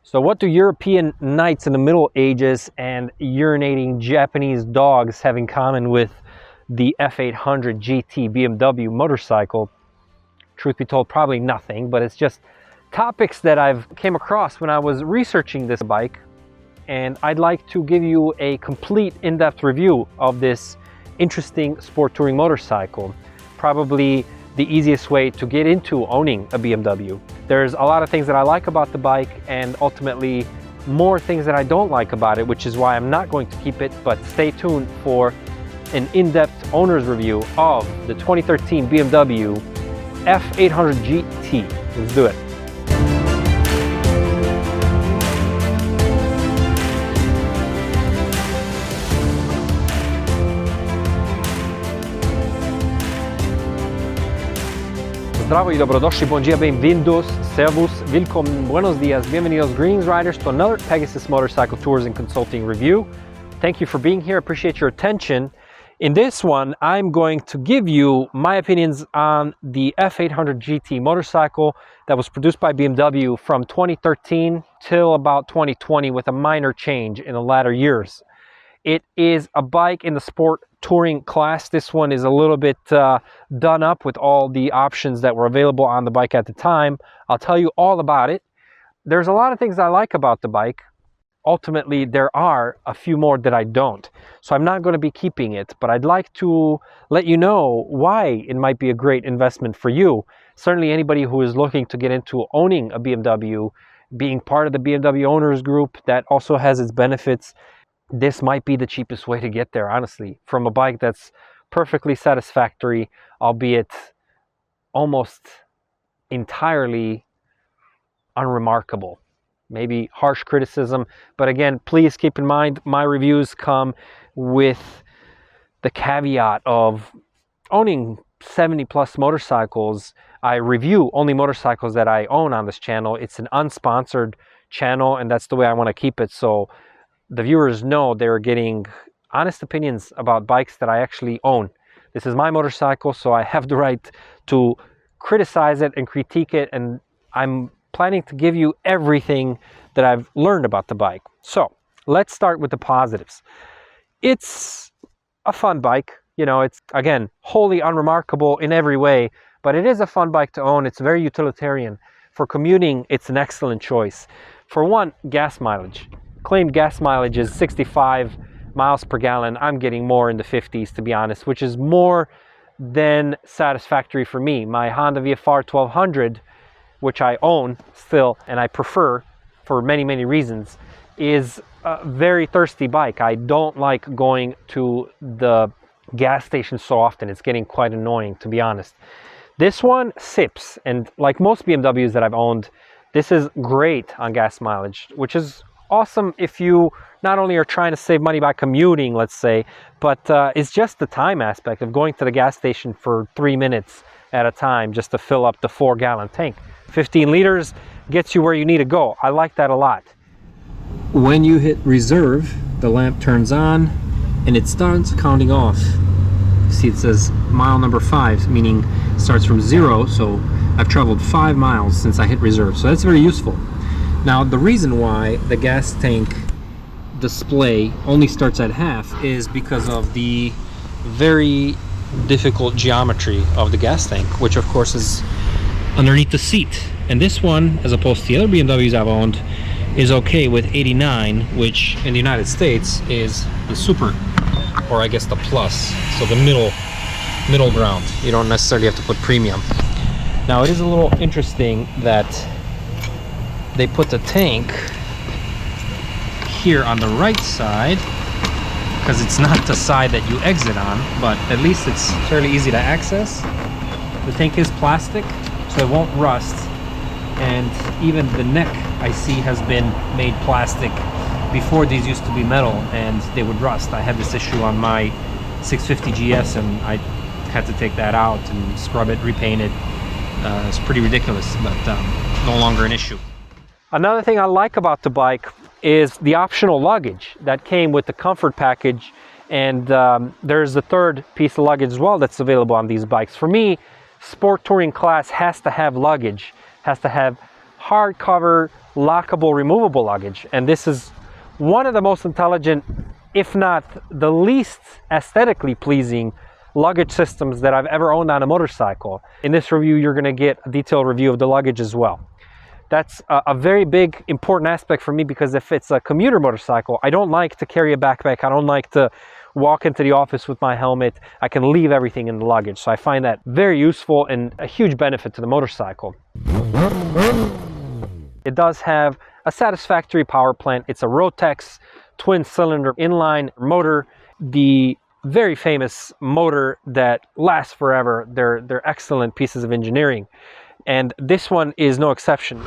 So what do European knights in the Middle Ages and urinating Japanese dogs have in common with the F800GT BMW motorcycle? Truth be told, probably nothing, but it's just topics that I've came across when I was researching this bike, and I'd like to give you a complete in-depth review of this interesting sport touring motorcycle. Probably the easiest way to get into owning a BMW. There's a lot of things that I like about the bike and ultimately more things that I don't like about it, which is why I'm not going to keep it, but stay tuned for an in-depth owner's review of the 2013 BMW F800GT. Let's do it. Zdravo y dobrodošli, bon dia, bem-vindos, servus, willkommen, buenos dias, bienvenidos, greetings riders, to another Pegasus Motorcycle Tours and Consulting review. Thank you for being here, appreciate your attention. In this one, I'm going to give you my opinions on the F800GT motorcycle that was produced by BMW from 2013 till about 2020 with a minor change in the latter years. It is a bike in the sport touring class. This one is a little bit done up with all the options that were available on the bike at the time. I'll tell you all about it. There's a lot of things I like about the bike. Ultimately, there are a few more that I don't. So I'm not going to be keeping it, but I'd like to let you know why it might be a great investment for you. Certainly anybody who is looking to get into owning a BMW, being part of the BMW owners group, that also has its benefits. This might be the cheapest way to get there, honestly, from a bike that's perfectly satisfactory, albeit almost entirely unremarkable. Maybe harsh criticism, but again, please keep in mind my reviews come with the caveat of owning 70 plus motorcycles. I review only motorcycles that I own on this channel. It's an unsponsored channel, and that's the way I want to keep it, so the viewers know they're getting honest opinions about bikes that I actually own. This is my motorcycle, so I have the right to criticize it and critique it, and I'm planning to give you everything that I've learned about the bike. So let's start with the positives. It's a fun bike. You know, it's, again, wholly unremarkable in every way, but it is a fun bike to own. It's very utilitarian. For commuting, it's an excellent choice. For one, gas mileage. Claimed gas mileage is 65 miles per gallon. I'm getting more in the 50s, to be honest, which is more than satisfactory for me. My Honda V800GT, which I own still and I prefer for many, many reasons, is a very thirsty bike. I don't like going to the gas station so often. It's getting quite annoying, to be honest. This one sips, and like most BMWs that I've owned, this is great on gas mileage, which is awesome if you not only are trying to save money by commuting, let's say, but it's just the time aspect of going to the gas station for 3 minutes at a time just to fill up the 4-gallon tank. 15 liters gets you where you need to go. I like that a lot. When you hit reserve, the lamp turns on and it starts counting off. See, it says mile number 5, meaning it starts from 0, so I've traveled 5 miles since I hit reserve, so that's very useful. Now, the reason why the gas tank display only starts at half is because of the very difficult geometry of the gas tank, which of course is underneath the seat. And this one, as opposed to the other BMWs I've owned, is okay with 89, which in the United States is the super, or I guess the plus, so the middle ground. You don't necessarily have to put premium. Now, it is a little interesting that they put the tank here on the right side because it's not the side that you exit on, but at least it's fairly easy to access. The tank is plastic, so it won't rust, and even the neck I see has been made plastic. Before, these used to be metal and they would rust. I had this issue on my 650 GS and I had to take that out and scrub it, repaint it. It's pretty ridiculous, but no longer an issue. Another thing I like about the bike is the optional luggage that came with the comfort package, and there's the third piece of luggage as well that's available on these bikes. For me, sport touring class has to have luggage, has to have hardcover lockable, removable luggage. And this is one of the most intelligent, if not the least aesthetically pleasing luggage systems that I've ever owned on a motorcycle. In this review, you're going to get a detailed review of the luggage as well. That's a very big, important aspect for me, because if it's a commuter motorcycle, I don't like to carry a backpack. I don't like to walk into the office with my helmet. I can leave everything in the luggage. So I find that very useful and a huge benefit to the motorcycle. It does have a satisfactory power plant. It's a Rotex twin-cylinder inline motor. The very famous motor that lasts forever. They're excellent pieces of engineering, and this one is no exception.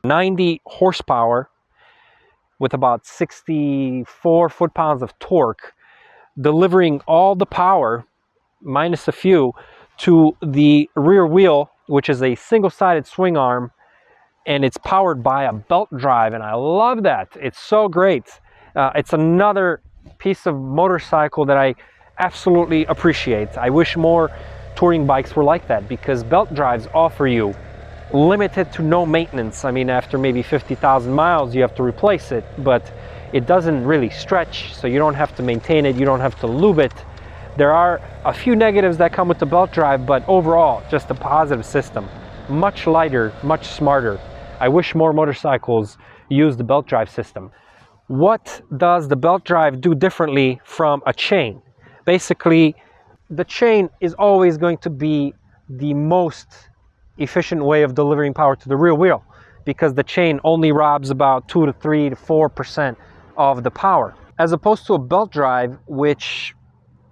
90 horsepower with about 64 foot-pounds of torque, delivering all the power, minus a few, to the rear wheel, which is a single-sided swing arm, and it's powered by a belt drive, and I love that. It's so great. It's another piece of motorcycle that I absolutely appreciate. I wish more touring bikes were like that, because belt drives offer you limited to no maintenance. I mean, after maybe 50,000 miles, you have to replace it, but it doesn't really stretch, so you don't have to maintain it, you don't have to lube it. There are a few negatives that come with the belt drive, but overall, just a positive system. Much lighter, much smarter. I wish more motorcycles use the belt drive system. What does the belt drive do differently from a chain? Basically, the chain is always going to be the most efficient way of delivering power to the rear wheel, because the chain only robs about 2 to 3 to 4% of the power, as opposed to a belt drive, which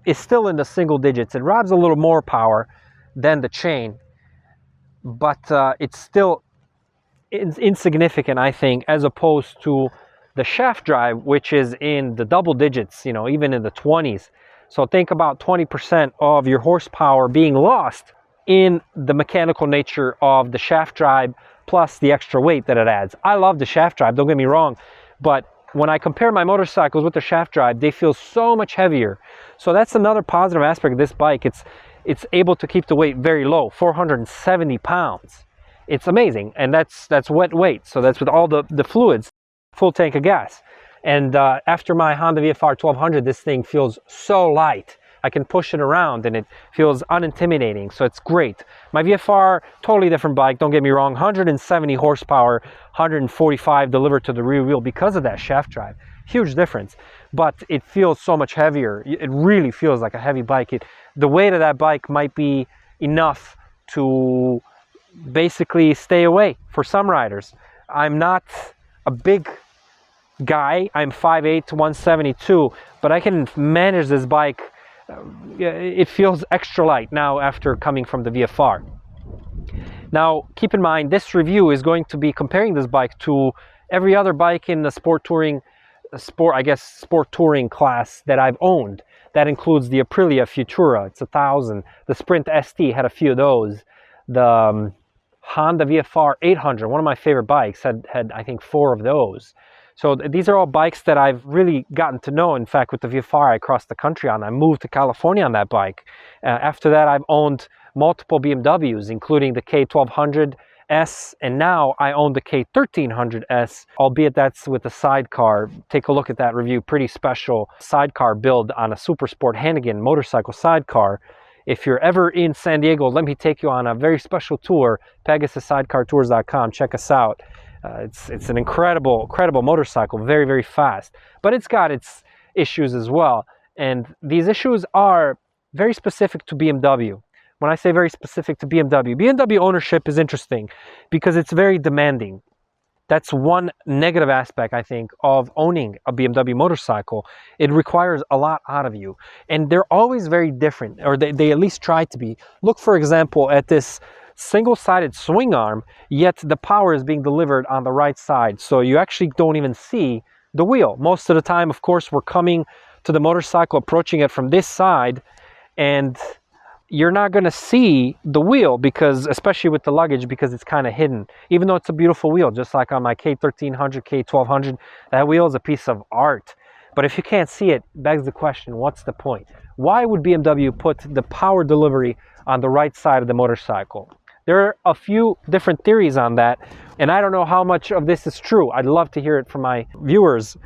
is still in the single digits. It robs a little more power than the chain, but it's still insignificant, I think, as opposed to the shaft drive, which is in the double digits, you know, even in the 20s. So think about 20% of your horsepower being lost in the mechanical nature of the shaft drive, plus the extra weight that it adds. I love the shaft drive, don't get me wrong, but when I compare my motorcycles with the shaft drive, they feel so much heavier. So that's another positive aspect of this bike. It's able to keep the weight very low, 470 pounds. It's amazing, and that's wet weight, so that's with all the fluids, full tank of gas. And after my Honda VFR 1200, this thing feels so light. I can push it around and it feels unintimidating, so it's great. My VFR, totally different bike, don't get me wrong, 170 horsepower, 145 delivered to the rear wheel because of that shaft drive. Huge difference, but it feels so much heavier. It really feels like a heavy bike. The weight of that bike might be enough to basically stay away for some riders. I'm not a big guy, I'm 5'8" to 172, but I can manage this bike. It feels extra light now after coming from the VFR. Now, keep in mind, this review is going to be comparing this bike to every other bike in the sport touring class that I've owned. That includes the Aprilia Futura, it's 1000. The Sprint ST had a few of those. The Honda VFR 800, one of my favorite bikes, had I think 4 of those. So these are all bikes that I've really gotten to know. In fact, with the VFR, I crossed the country on. I moved to California on that bike. After that, I've owned multiple BMWs, including the K1200S, and now I own the K1300S, albeit that's with the sidecar. Take a look at that review. Pretty special sidecar build on a Super Sport Hannigan motorcycle sidecar. If you're ever in San Diego, let me take you on a very special tour. PegasusSidecarTours.com. Check us out. It's an incredible motorcycle, very, very fast, but it's got its issues as well. And these issues are very specific to BMW. When I say very specific to BMW ownership is interesting because it's very demanding. That's one negative aspect, I think, of owning a BMW motorcycle. It requires a lot out of you, and they're always very different, or they at least try to be. Look, for example, at this single-sided swing arm, yet the power is being delivered on the right side. So you actually don't even see the wheel. Most of the time, of course, we're coming to the motorcycle, approaching it from this side, and you're not going to see the wheel, because especially with the Luggage, because it's kind of hidden, even though it's a beautiful wheel. Just like on my K1300, K1200, that wheel is a piece of art. But if you can't see it, begs the question, what's the point? Why would BMW put the power delivery on the right side of the motorcycle? There are a few different theories on that, and I don't know how much of this is true. I'd love to hear it from my viewers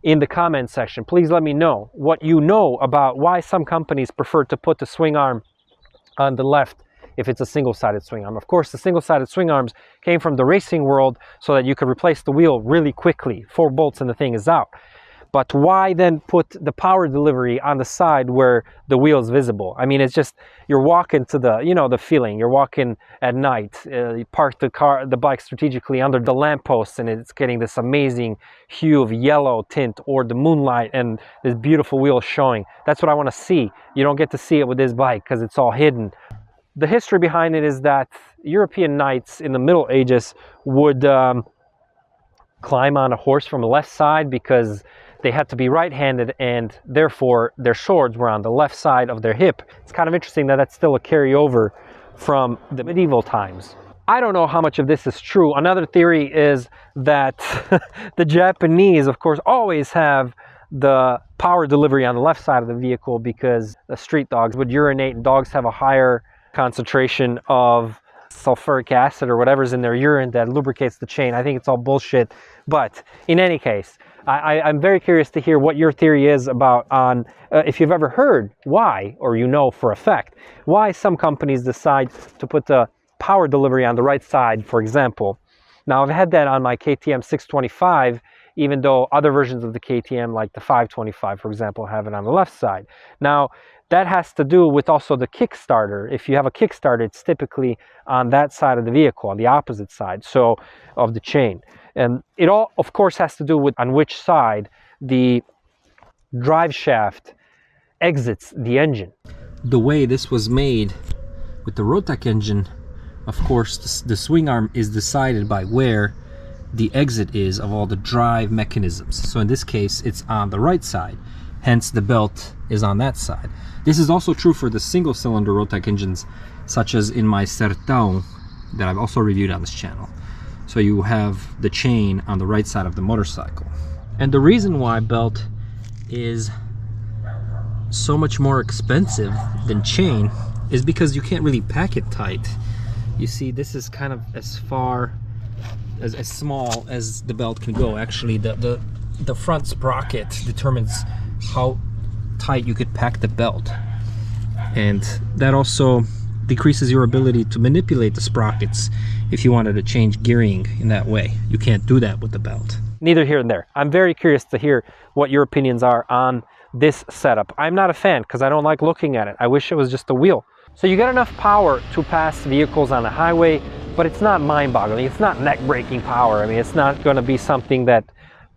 in the comment section. Please let me know what you know about why some companies prefer to put the swing arm on the left if it's a single-sided swing arm. Of course, the single-sided swing arms came from the racing world so that you could replace the wheel really quickly. 4 bolts and the thing is out. But why then put the power delivery on the side where the wheel is visible? I mean, it's just, you're walking to the, you know, the feeling. You're walking at night, you park the bike strategically under the lamppost, and it's getting this amazing hue of yellow tint, or the moonlight, and this beautiful wheel showing. That's what I want to see. You don't get to see it with this bike because it's all hidden. The history behind it is that European knights in the Middle Ages would climb on a horse from the left side because they had to be right-handed, and therefore their swords were on the left side of their hip. It's kind of interesting that that's still a carryover from the medieval times. I don't know how much of this is true. Another theory is that the Japanese, of course, always have the power delivery on the left side of the vehicle because the street dogs would urinate, and dogs have a higher concentration of sulfuric acid or whatever's in their urine that lubricates the chain. I think it's all bullshit. But in any case, I'm very curious to hear what your theory is about if you've ever heard why, or you know for a fact, why some companies decide to put the power delivery on the right side, for example. Now, I've had that on my KTM 625, even though other versions of the KTM, like the 525, for example, have it on the left side. Now, that has to do with also the Kickstarter. If you have a Kickstarter, it's typically on that side of the vehicle, on the opposite side, so of the chain. And it all, of course, has to do with on which side the drive shaft exits the engine. The way this was made with the Rotec engine, of course, the swing arm is decided by where the exit is of all the drive mechanisms. So in this case, it's on the right side. Hence, the belt is on that side. This is also true for the single-cylinder Rotec engines, such as in my Sertão, that I've also reviewed on this channel. So you have the chain on the right side of the motorcycle. And the reason why belt is so much more expensive than chain is because you can't really pack it tight. You see, this is kind of as far, as small as the belt can go. Actually, the front sprocket determines how tight you could pack the belt, and that also decreases your ability to manipulate the sprockets if you wanted to change gearing in that way. You can't do that with the belt. Neither here and there. I'm very curious to hear what your opinions are on this setup. I'm not a fan because I don't like looking at it. I wish it was just a wheel. So you get enough power to pass vehicles on the highway, but it's not mind-boggling. It's not neck-breaking power. I mean, it's not going to be something that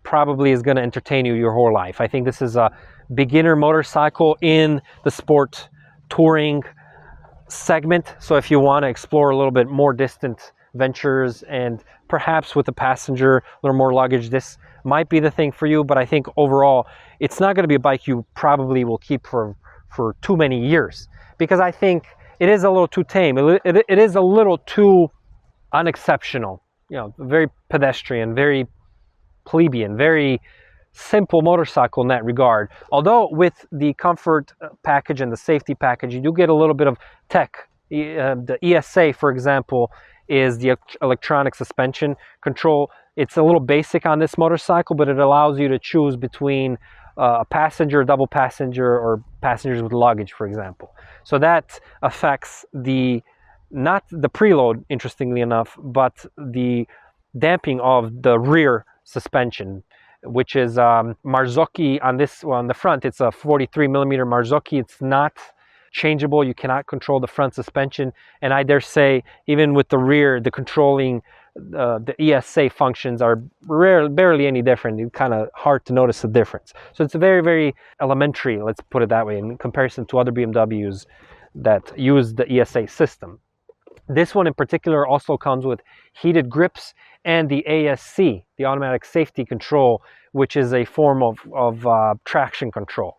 probably is going to entertain you your whole life. I think this is a beginner motorcycle in the sport touring segment. So if you want to explore a little bit more distant ventures, and perhaps with a passenger, a little more luggage, this might be the thing for you. But I think overall, it's not going to be a bike you probably will keep for too many years, because I think it is a little too tame. It is a little too unexceptional, you know, very pedestrian, very plebeian, very simple motorcycle in that regard. Although with the comfort package and the safety package, you do get a little bit of tech. The ESA, for example, is the electronic suspension control. It's a little basic on this motorcycle, but it allows you to choose between a passenger, double passenger, or passengers with luggage, for example. So that affects not the preload, interestingly enough, but the damping of the rear suspension, which is Marzocchi on the front. It's a 43 millimeter Marzocchi. It's not changeable. You cannot control the front suspension, and I dare say even with the rear, the controlling the ESA functions are barely any different. It's kind of hard to notice the difference. So it's very, very elementary, let's put it that way, in comparison to other BMWs that use the ESA system. This one in particular also comes with heated grips and the ASC, the automatic safety control, which is a form of traction control.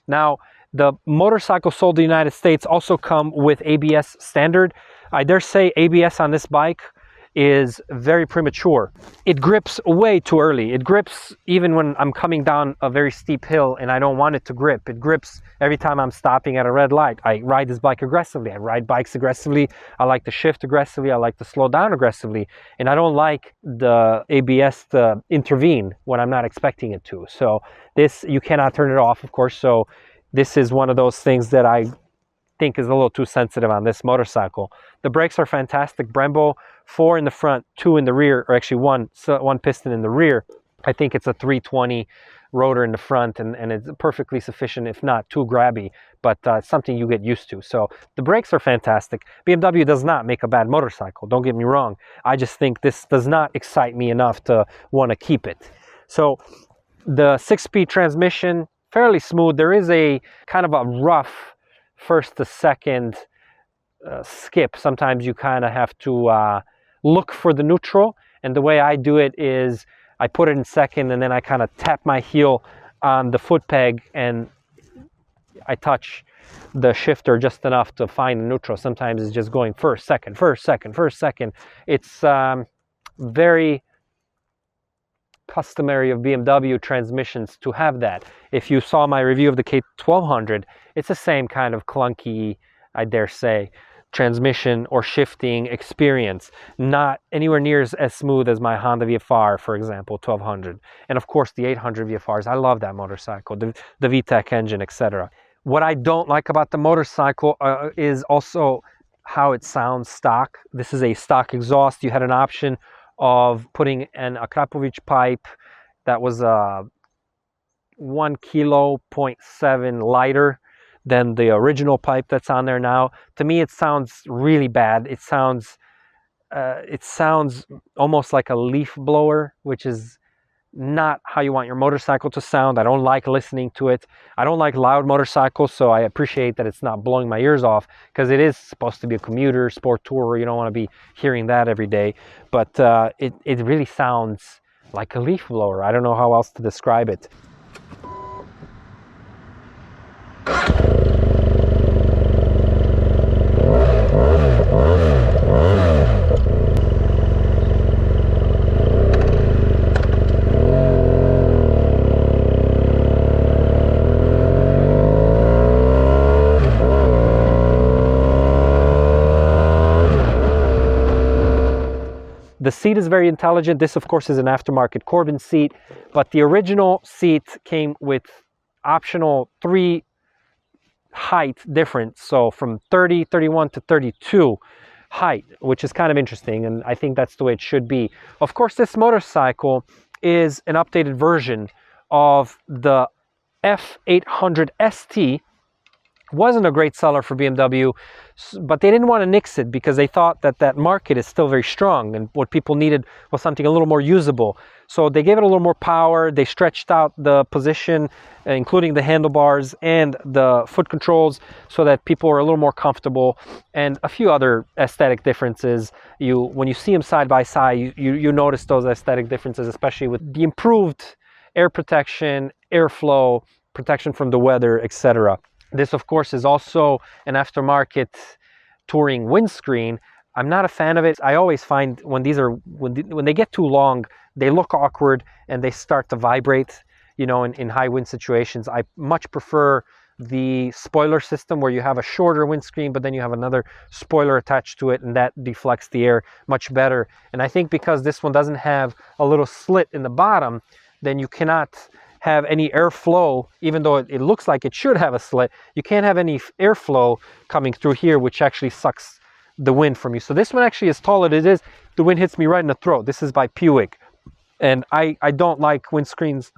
Now, the motorcycles sold in the United States also come with ABS standard. I dare say ABS on this bike is very premature. It grips way too early. It grips even when I'm coming down a very steep hill and I don't want it to grip. It grips every time I'm stopping at a red light. I ride this bike aggressively. I ride bikes aggressively. I like to shift aggressively. I like to slow down aggressively. And I don't like the ABS to intervene when I'm not expecting it to. So this, you cannot turn it off, of course. So this is one of those things that I think is a little too sensitive on this motorcycle. The brakes are fantastic. Brembo, 4 in the front, 2 in the rear, or actually one piston in the rear. I think it's a 320 rotor in the front, and it's perfectly sufficient, if not too grabby, but it's something you get used to. So the brakes are fantastic. BMW does not make a bad motorcycle, don't get me wrong. I just think this does not excite me enough to want to keep it. So the 6-speed transmission, fairly smooth. There is a kind of a rough first to second skip. Sometimes you kind of have to look for the neutral, and the way I do it is I put it in second and then I kind of tap my heel on the foot peg and I touch the shifter just enough to find the neutral. Sometimes it's just going first, second, first, second, first, second. It's very customary of BMW transmissions to have that. If you saw my review of the K1200, it's the same kind of clunky, I dare say, transmission or shifting experience. Not anywhere near as smooth as my Honda VFR, for example, 1200. And of course the 800 VFRs. I love that motorcycle, the VTEC engine, etc. What I don't like about the motorcycle is also how it sounds stock. This is a stock exhaust. You had an option of putting an Akrapovic pipe that was 1.7 kilo lighter than the original pipe that's on there now. To me, it sounds really bad. It sounds almost like a leaf blower, which is not how you want your motorcycle to sound. I don't like listening to it. I don't like loud motorcycles, so I appreciate that it's not blowing my ears off, because it is supposed to be a commuter, sport tourer. You don't want to be hearing that every day. But it really sounds like a leaf blower. I don't know how else to describe it. The seat is very intelligent. This, of course, is an aftermarket Corbin seat, but the original seat came with optional 3 height difference. So from 30, 31 to 32 height, which is kind of interesting, and I think that's the way it should be. Of course, this motorcycle is an updated version of the F800 ST. Wasn't a great seller for BMW, but they didn't want to nix it because they thought that that market is still very strong, and what people needed was something a little more usable. So they gave it a little more power. They stretched out the position, including the handlebars and the foot controls, so that people were a little more comfortable, and a few other aesthetic differences. When you see them side by side, you notice those aesthetic differences, especially with the improved air protection, airflow, protection from the weather, etc. This, of course, is also an aftermarket touring windscreen. I'm not a fan of it. I always find when they get too long, they look awkward and they start to vibrate, you know, in high wind situations. I much prefer the spoiler system, where you have a shorter windscreen, but then you have another spoiler attached to it, and that deflects the air much better. And I think because this one doesn't have a little slit in the bottom, then you cannot have any airflow, even though it looks like it should have a slit. You can't have any airflow coming through here, which actually sucks the wind from you. So this one actually, as tall as it is, the wind hits me right in the throat. This is by Puig, and I don't like windscreens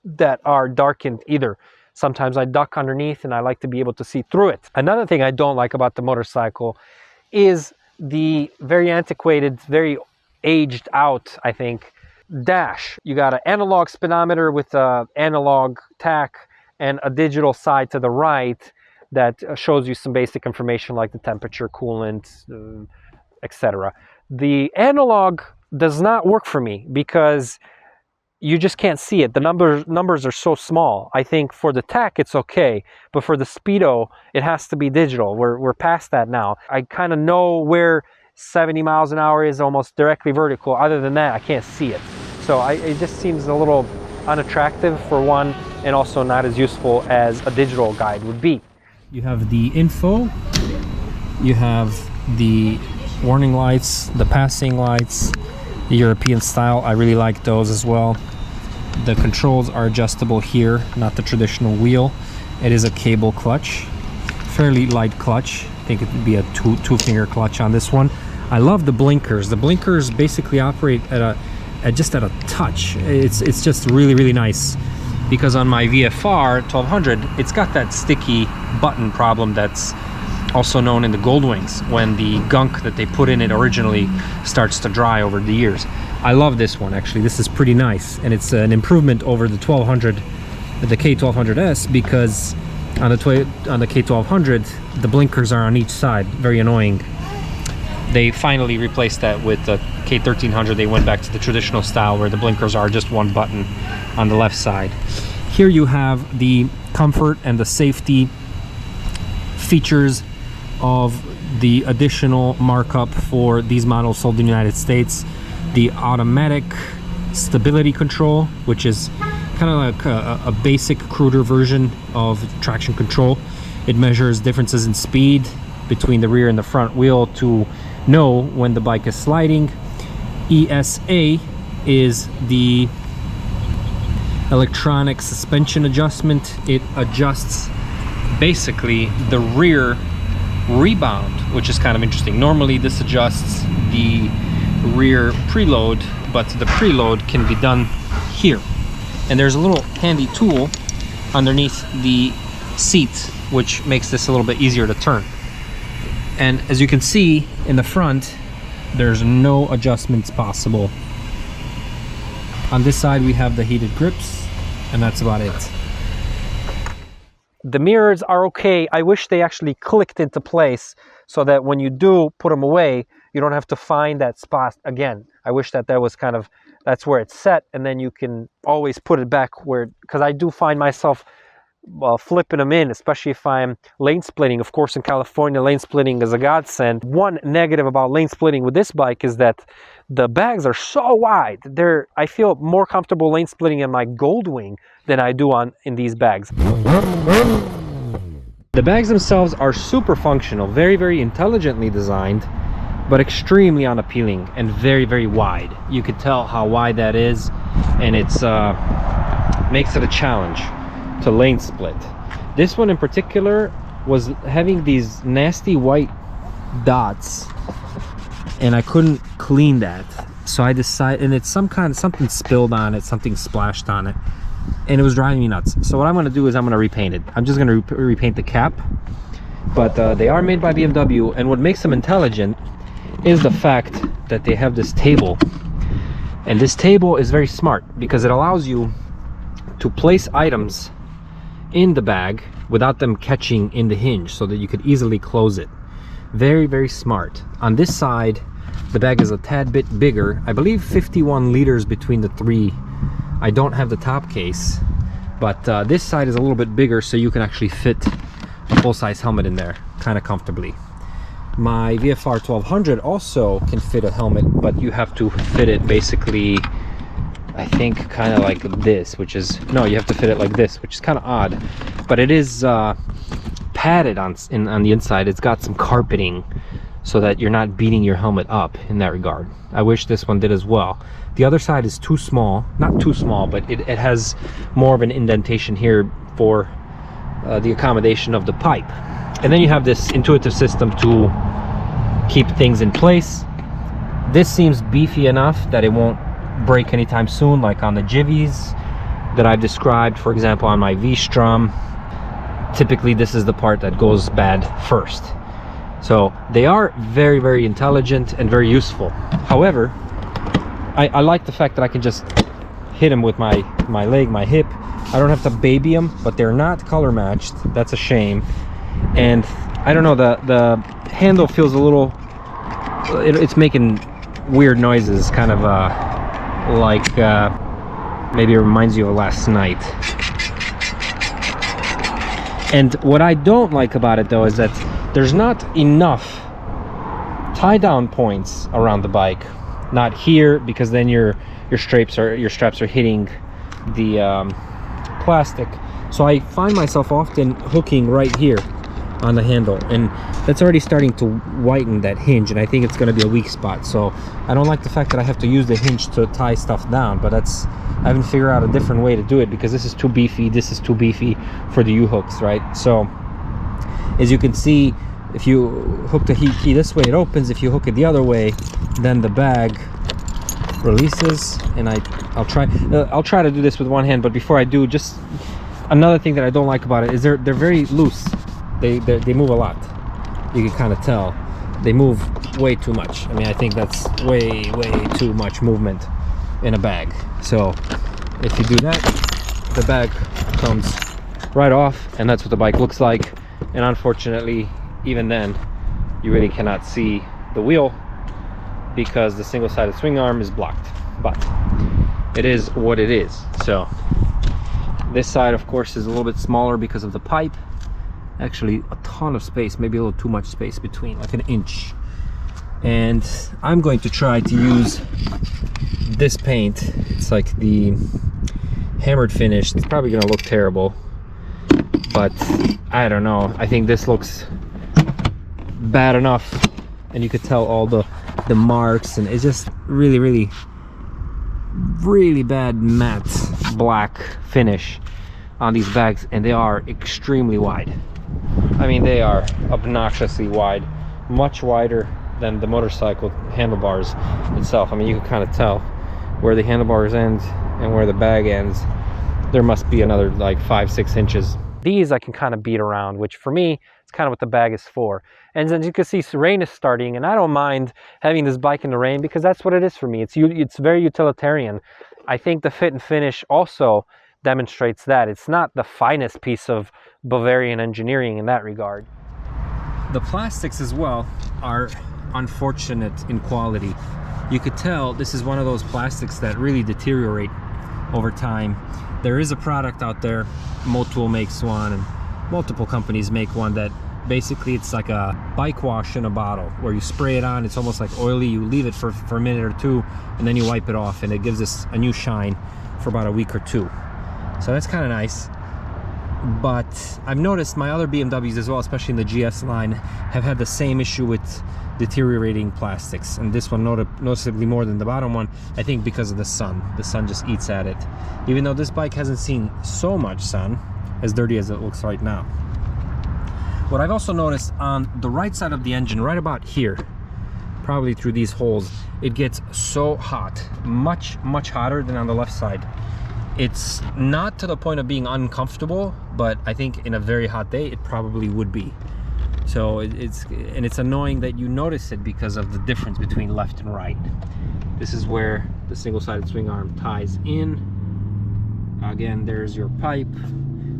that are darkened either. Sometimes I duck underneath and I like to be able to see through it. Another thing I don't like about the motorcycle is the very antiquated, very aged out, I think, dash. You got an analog speedometer with an analog tach and a digital side to the right that shows you some basic information like the temperature, coolant, etc. The analog does not work for me because you just can't see it. The numbers are so small. I think for the tech it's okay, but for the speedo it has to be digital. We're past that now. I kind of know where 70 miles an hour is almost directly vertical. Other than that, I can't see it. So it just seems a little unattractive for one, and also not as useful as a digital guide would be. You have the info, you have the warning lights, the passing lights, the European style. I really like those as well. The controls are adjustable here, not the traditional wheel. It is a cable clutch, fairly light clutch. I think it would be a two-finger clutch on this one. I love the blinkers. The blinkers basically operate at just a touch. It's just really nice, because on my VFR 1200 it's got that sticky button problem that's also known in the Goldwings, when the gunk that they put in it originally starts to dry over the years. I love this one actually. This is pretty nice, and it's an improvement over the 1200, the K1200S, because on the K1200 the blinkers are on each side, very annoying. They finally replaced that with the K1300. They went back to the traditional style where the blinkers are just one button on the left side. Here you have the comfort and the safety features of the additional markup for these models sold in the United States. The automatic stability control, which is kind of like a basic cruder version of traction control. It measures differences in speed between the rear and the front wheel to know when the bike is sliding. ESA is the electronic suspension adjustment. It adjusts basically the rear rebound, which is kind of interesting. Normally this adjusts the rear preload, but the preload can be done here. And there's a little handy tool underneath the seat which makes this a little bit easier to turn. And as you can see in the front, there's no adjustments possible. On this side we have the heated grips, and that's about it. The mirrors are okay. I wish they actually clicked into place so that when you do put them away, you don't have to find that spot again. I wish that was kind of, that's where it's set, and then you can always put it back where, because I do find myself flipping them in, especially if I'm lane splitting. Of course, in California, lane splitting is a godsend. One negative about lane splitting with this bike is that the bags are so wide. I feel more comfortable lane splitting in my Goldwing than I do in these bags. The bags themselves are super functional, very intelligently designed, but extremely unappealing and very wide. You could tell how wide that is, and it's makes it a challenge to lane split. This one in particular was having these nasty white dots, and I couldn't clean that, so I decided, and it's something spilled on it, something splashed on it, and it was driving me nuts. So what I'm going to do is I'm going to repaint it. I'm just going to repaint the cap, but they are made by BMW, and what makes them intelligent is the fact that they have this table, and this table is very smart because it allows you to place items in the bag without them catching in the hinge, so that you could easily close it. Very smart. On this side the bag is a tad bit bigger, I believe 51 liters between the three. I don't have the top case, but this side is a little bit bigger, so you can actually fit a full-size helmet in there kind of comfortably. My VFR 1200 also can fit a helmet, but you have to fit it basically, I think, kind of like this, which is, no, you have to fit it like this, which is kind of odd, but it is padded on the inside. It's got some carpeting so that you're not beating your helmet up in that regard. I wish this one did as well. The other side is too small, not too small, but it has more of an indentation here for the accommodation of the pipe. And then you have this intuitive system to keep things in place. This seems beefy enough that it won't break anytime soon, like on the Jivvies that I've described, for example, on my V-Strum. Typically this is the part that goes bad first. So they are very intelligent and very useful. However, I like the fact that I can just hit them with my leg, my hip. I don't have to baby them, but they're not color matched. That's a shame. And I don't know, the handle feels a little it's making weird noises, kind of like maybe it reminds you of last night. And what I don't like about it though is that there's not enough tie down points around the bike. Not here, because then your straps are hitting the plastic. So I find myself often hooking right here on the handle, and that's already starting to whiten that hinge, and I think it's going to be a weak spot. So I don't like the fact that I have to use the hinge to tie stuff down, but I haven't figured out a different way to do it, because this is too beefy, this is too beefy for the U-hooks, right? So as you can see, if you hook the heat key this way, it opens. If you hook it the other way, then the bag releases. And I'll try to do this with one hand, but before I do, just another thing that I don't like about it is they're very loose. They move a lot. You can kind of tell they move way too much. I mean, I think that's way too much movement in a bag. So if you do that, the bag comes right off, and that's what the bike looks like. And unfortunately, even then, you really cannot see the wheel because the single-sided swing arm is blocked. But it is what it is. So this side, of course, is a little bit smaller because of the pipe. Actually a ton of space, maybe a little too much space between, like an inch. And I'm going to try to use this paint. It's like the hammered finish. It's probably gonna look terrible, but I don't know, I think this looks bad enough, and you could tell all the marks, and it's just really bad matte black finish on these bags, and they are extremely wide. I mean, they are obnoxiously wide, much wider than the motorcycle handlebars itself. I mean, you can kind of tell where the handlebars end and where the bag ends. There must be another like 5-6 inches. These I can kind of beat around, which for me, it's kind of what the bag is for. And as you can see, rain is starting, and I don't mind having this bike in the rain, because that's what it is for me. It's very utilitarian. I think the fit and finish also demonstrates that. It's not the finest piece of Bavarian engineering in that regard. The plastics as well are unfortunate in quality. You could tell this is one of those plastics that really deteriorate over time. There is a product out there, Motul makes one, and multiple companies make one, that basically it's like a bike wash in a bottle, where you spray it on. It's almost like oily. You leave it for a minute or two, and then you wipe it off, and it gives us a new shine for about a week or two. So that's kind of nice. But I've noticed my other BMWs as well, especially in the GS line, have had the same issue with deteriorating plastics, and this one noticeably more than the bottom one, I think because of the sun. The sun just eats at it, even though this bike hasn't seen so much sun, as dirty as it looks right now. What I've also noticed on the right side of the engine, right about here, probably through these holes, it gets so hot, much hotter than on the left side. It's not to the point of being uncomfortable, but I think in a very hot day it probably would be. So it's annoying that you notice it because of the difference between left and right. This is where the single-sided swing arm ties in. Again, there's your pipe.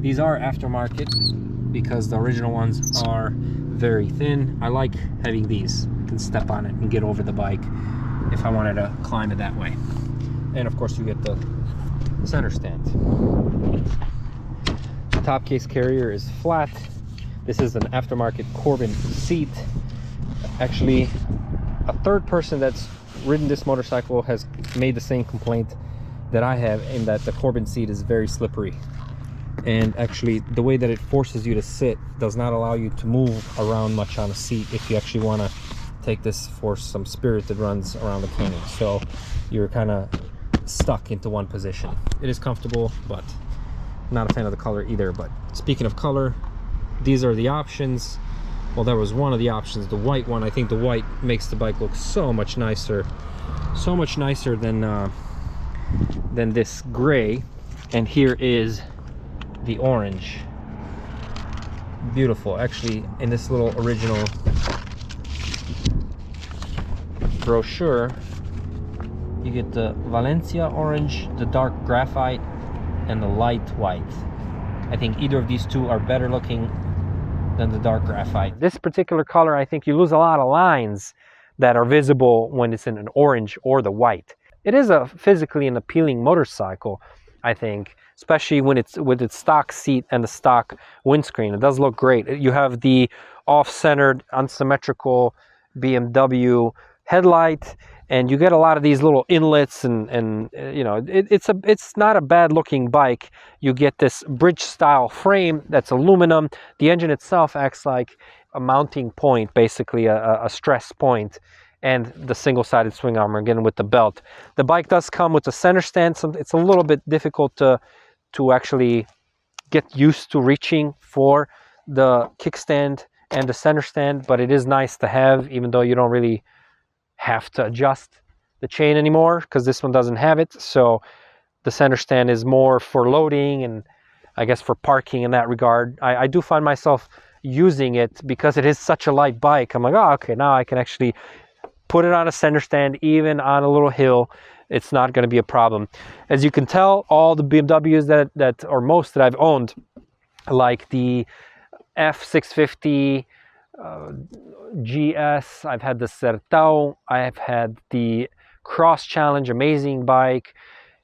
These are aftermarket because the original ones are very thin. I like having these. I can step on it and get over the bike if I wanted to climb it that way. And of course you get the center stand. The top case carrier is flat. This is an aftermarket Corbin seat. Actually, a third person that's ridden this motorcycle has made the same complaint that I have, in that the Corbin seat is very slippery. And actually, the way that it forces you to sit does not allow you to move around much on a seat if you actually want to take this for some spirit that runs around the canyon. So you're kind of stuck into one position. It is comfortable, but not a fan of the color either. But speaking of color, these are the options. Well, that was one of the options, the white one. I think the white makes the bike look so much nicer than this gray. And here is the orange. Beautiful. Actually, in this little original brochure, you get the Valencia orange, the dark graphite, and the light white. I think either of these two are better looking than the dark graphite. This particular color, I think you lose a lot of lines that are visible when it's in an orange or the white. It is a physically an appealing motorcycle, I think, especially when it's with its stock seat and the stock windscreen. It does look great. You have the off-centered, unsymmetrical BMW headlight, and you get a lot of these little inlets, and you know, it's not a bad looking bike. You get this bridge style frame that's aluminum. The engine itself acts like a mounting point, basically a stress point, and the single-sided swing arm again with the belt. The bike does come with a center stand, so it's a little bit difficult to actually get used to reaching for the kickstand and the center stand, but it is nice to have, even though you don't really have to adjust the chain anymore because this one doesn't have it. So the center stand is more for loading and I guess for parking in that regard. I do find myself using it because it is such a light bike. I'm like, oh, okay, now I can actually put it on a center stand, even on a little hill. It's not going to be a problem. As you can tell, all the BMWs that or most that I've owned, like the F650 GS, I've had the Sertão, I've had the Cross Challenge, amazing bike.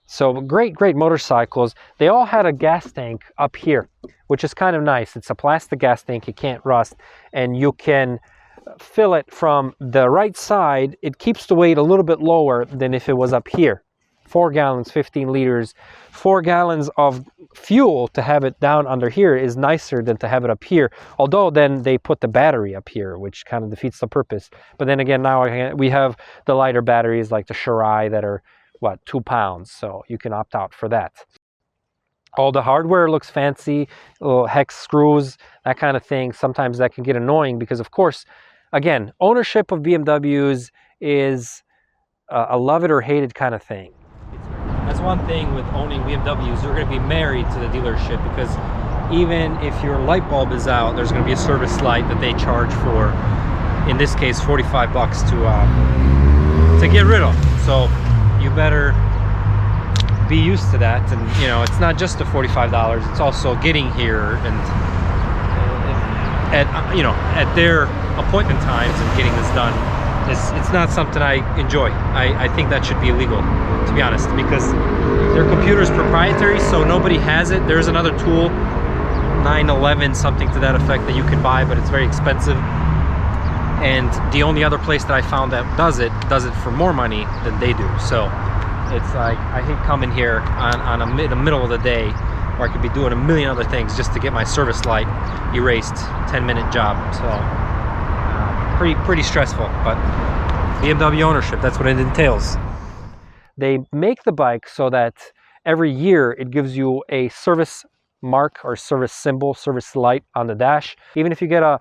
So great motorcycles. They all had a gas tank up here, which is kind of nice. It's a plastic gas tank, it can't rust, and you can fill it from the right side. It keeps the weight a little bit lower than if it was up here. 4 gallons, 15 liters, 4 gallons of fuel to have it down under here is nicer than to have it up here. Although then they put the battery up here, which kind of defeats the purpose. But then again, now we have the lighter batteries like the Shirai that are, what, 2 pounds. So you can opt out for that. All the hardware looks fancy, little hex screws, that kind of thing. Sometimes that can get annoying because, of course, again, ownership of BMWs is a love it or hate it kind of thing. That's one thing with owning BMWs. You're going to be married to the dealership because even if your light bulb is out, there's going to be a service light that they charge for, in this case, 45 bucks to get rid of. So you better be used to that. And you know, it's not just the $45, it's also getting here and at their appointment times and getting this done. It's not something I enjoy. I think that should be illegal, to be honest, because their computer is proprietary, so nobody has it. There's another tool, 911, something to that effect, that you can buy, but it's very expensive. And the only other place that I found that does it for more money than they do. So it's like, I hate coming here on the middle of the day where I could be doing a million other things just to get my service light erased. 10-minute job. So pretty stressful, but BMW ownership, that's what it entails. They make the bike so that every year it gives you a service mark or service symbol, service light on the dash. Even if you get a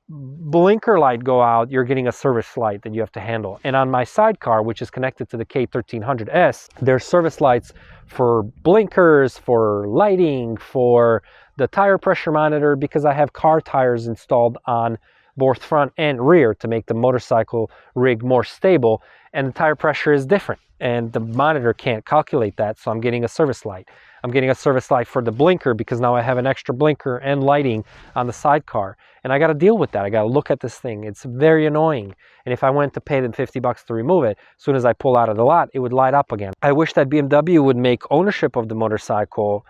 blinker light go out, you're getting a service light that you have to handle. And on my sidecar, which is connected to the K1300S, there's service lights for blinkers, for lighting, for the tire pressure monitor, because I have car tires installed on both front and rear to make the motorcycle rig more stable, and the tire pressure is different and the monitor can't calculate that, so I'm getting a service light. I'm getting a service light for the blinker because now I have an extra blinker and lighting on the sidecar, and I got to deal with that. I got to look at this thing. It's very annoying, and if I went to pay them 50 bucks to remove it, as soon as I pull out of the lot, it would light up again. I wish that BMW would make ownership of the motorcycle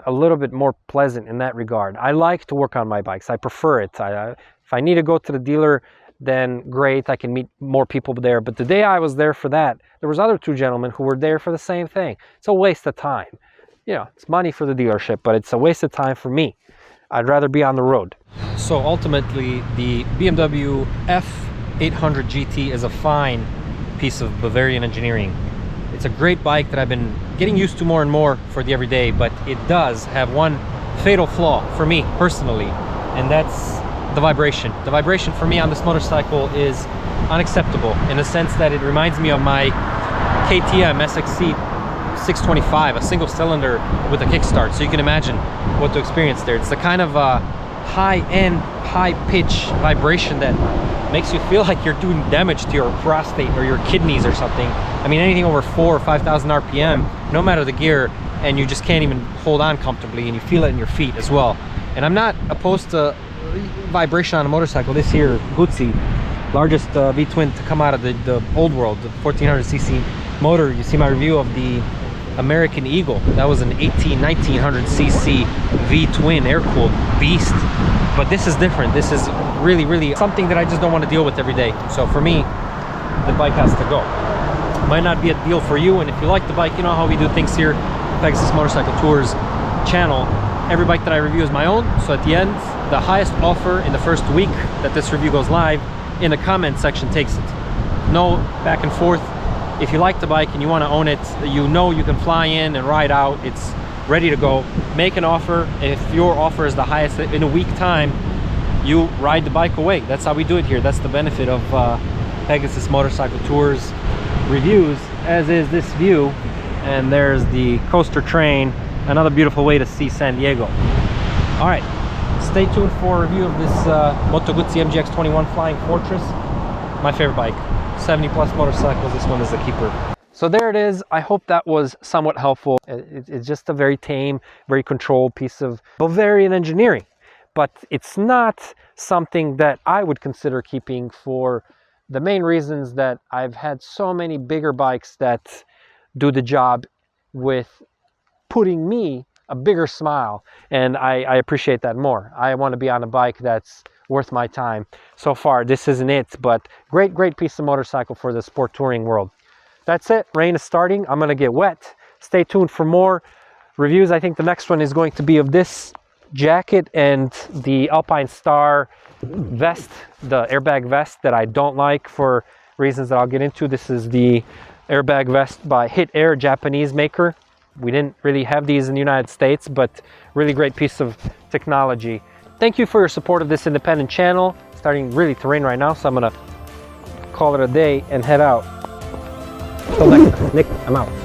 a little bit more pleasant in that regard. I like to work on my bikes. I prefer it. If I need to go to the dealer, then great, I can meet more people there. But the day I was there for that, there was other 2 gentlemen who were there for the same thing. It's a waste of time. You know, it's money for the dealership, but it's a waste of time for me. I'd rather be on the road. So ultimately, the BMW F800 GT is a fine piece of Bavarian engineering. It's a great bike that I've been getting used to more and more for the everyday, but it does have one fatal flaw for me personally, and that's the vibration. The vibration for me on this motorcycle is unacceptable in the sense that it reminds me of my KTM SXC 625, a single cylinder with a kickstart. So you can imagine what to experience there. It's the kind of high-end, high-pitch vibration that makes you feel like you're doing damage to your prostate or your kidneys or something. I mean, anything over 4,000 or 5,000 RPM, no matter the gear, and you just can't even hold on comfortably, and you feel it in your feet as well. And I'm not opposed to vibration on a motorcycle. This here, Guzzi, largest V-twin to come out of the old world, the 1400cc motor. You see my review of the American Eagle. That was an 1900cc V-twin air-cooled beast. But this is different. This is really something that I just don't want to deal with every day. So for me, the bike has to go. Might not be a deal for you, and if you like the bike, you know how we do things here, Pegasus Motorcycle Tours channel. Every bike that I review is my own, so at the end, the highest offer in the first week that this review goes live, in the comment section takes it. No back and forth. If you like the bike and you want to own it, you know you can fly in and ride out, it's ready to go. Make an offer. If your offer is the highest in a week time, you ride the bike away. That's how we do it here. That's the benefit of Pegasus Motorcycle Tours reviews, as is this view. And there's the coaster train, another beautiful way to see San Diego. All right, stay tuned for a review of this Moto Guzzi MGX21 Flying Fortress. My favorite bike. 70 plus motorcycles, this one is a keeper. So there it is. I hope that was somewhat helpful. It's just a very tame, very controlled piece of Bavarian engineering, but it's not something that I would consider keeping for the main reasons that I've had so many bigger bikes that do the job with putting me a bigger smile, and I appreciate that more. I want to be on a bike that's worth my time. So far this isn't it, but great piece of motorcycle for the sport touring world. That's it. Rain is starting. I'm gonna get wet. Stay tuned for more reviews. I think the next one is going to be of this jacket and the Alpine Star vest, the airbag vest that I don't like for reasons that I'll get into. This is the airbag vest by Hit Air, Japanese maker. We didn't really have these in the United States, but really great piece of technology. Thank you for your support of this independent channel. It's starting really to rain right now, so I'm gonna call it a day and head out. Till next time. Nick, I'm out.